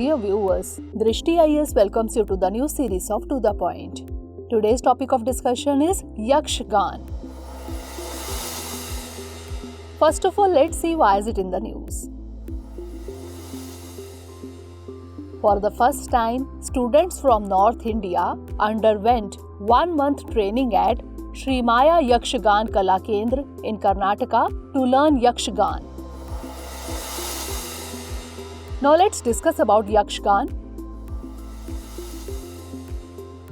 Dear viewers, Drishti IAS welcomes you to the new series of To The Point. Today's topic of discussion is Yakshgan. First of all, let's see why is it in the news. For the first time, students from North India underwent 1 month training at Sri Maya Yakshgan Kala Kendra in Karnataka to learn Yakshgan. Now let's discuss about Yakshgan.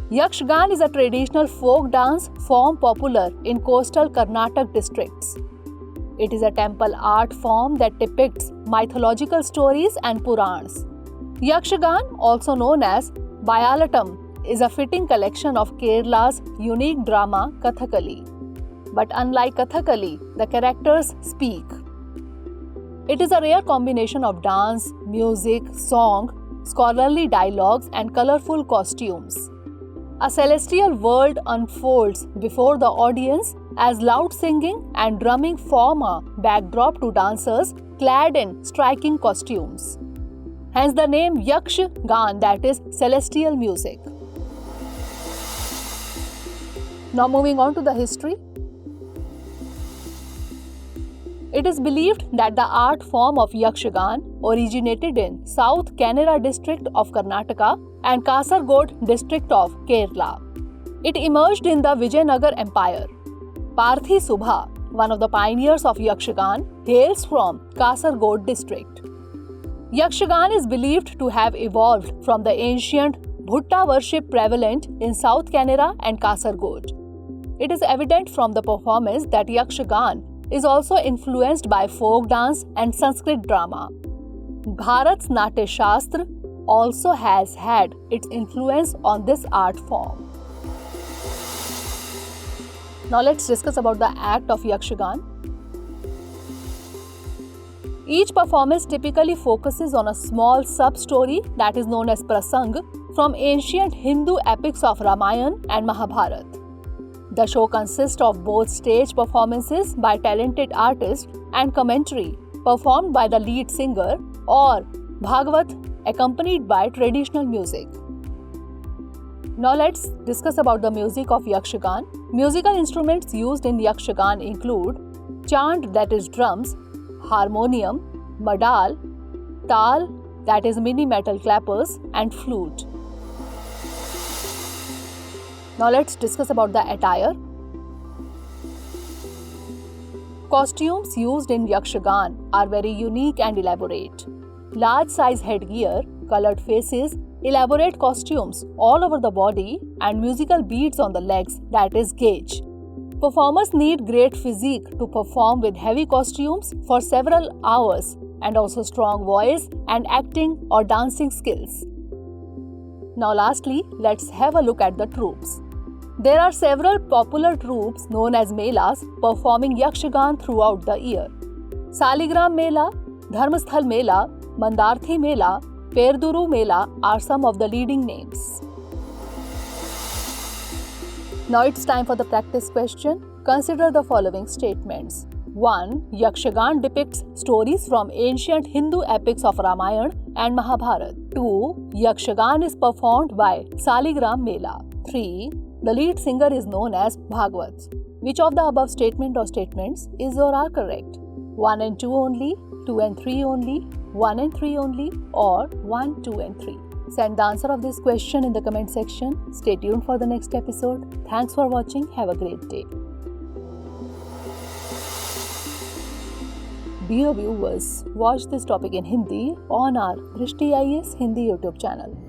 Yakshgan is a traditional folk dance form popular in coastal Karnataka districts. It is a temple art form that depicts mythological stories and Purans. Yakshgan, also known as Bayalatam, is a fitting collection of Kerala's unique drama Kathakali. But unlike Kathakali, the characters speak. It is a rare combination of dance, music, song, scholarly dialogues, and colorful costumes. A celestial world unfolds before the audience as loud singing and drumming form a backdrop to dancers clad in striking costumes. Hence the name Yakshgan, that is celestial music. Now moving on to the history. It is believed that the art form of Yakshgan originated in South Kannada district of Karnataka and Kasaragod district of Kerala. It emerged in the Vijayanagar Empire. Parthi Subha, one of the pioneers of Yakshgan, hails from Kasaragod district. Yakshgan is believed to have evolved from the ancient Bhutta worship prevalent in South Kannada and Kasaragod. It is evident from the performance that Yakshgan is also influenced by folk dance and Sanskrit drama. Bharat's Natya Shastra also has had its influence on this art form. Now let's discuss about the act of Yakshgan. Each performance typically focuses on a small sub-story that is known as prasang from ancient Hindu epics of Ramayana and Mahabharata. The show consists of both stage performances by talented artists and commentary performed by the lead singer or Bhagavat accompanied by traditional music. Now let's discuss about the music of Yakshgan. Musical instruments used in Yakshgan include chant, that is drums, harmonium, madal, tal, that is mini metal clappers, and flute. Now let's discuss about the attire. Costumes used in Yakshgan are very unique and elaborate. Large size headgear, colored faces, elaborate costumes all over the body, and musical beads on the legs, that is gauge. Performers need great physique to perform with heavy costumes for several hours and also strong voice and acting or dancing skills. Now lastly, let's have a look at the troops. There are several popular troops known as melas performing Yakshgan throughout the year. Saligram Mela, Dharmasthal Mela, Mandarthi Mela, Perduru Mela are some of the leading names. Now it's time for the practice question. Consider the following statements. 1. Yakshgan depicts stories from ancient Hindu epics of Ramayana and Mahabharata. 2. Yakshgan is performed by Saligram Mela. 3. The lead singer is known as Bhagavat. Which of the above statement or statements is or are correct? 1 and 2 only, 2 and 3 only, 1 and 3 only, or 1, 2 and 3? Send the answer of this question in the comment section. Stay tuned for the next episode. Thanks for watching. Have a great day. Dear viewers, watch this topic in Hindi on our Drishti IAS Hindi YouTube channel.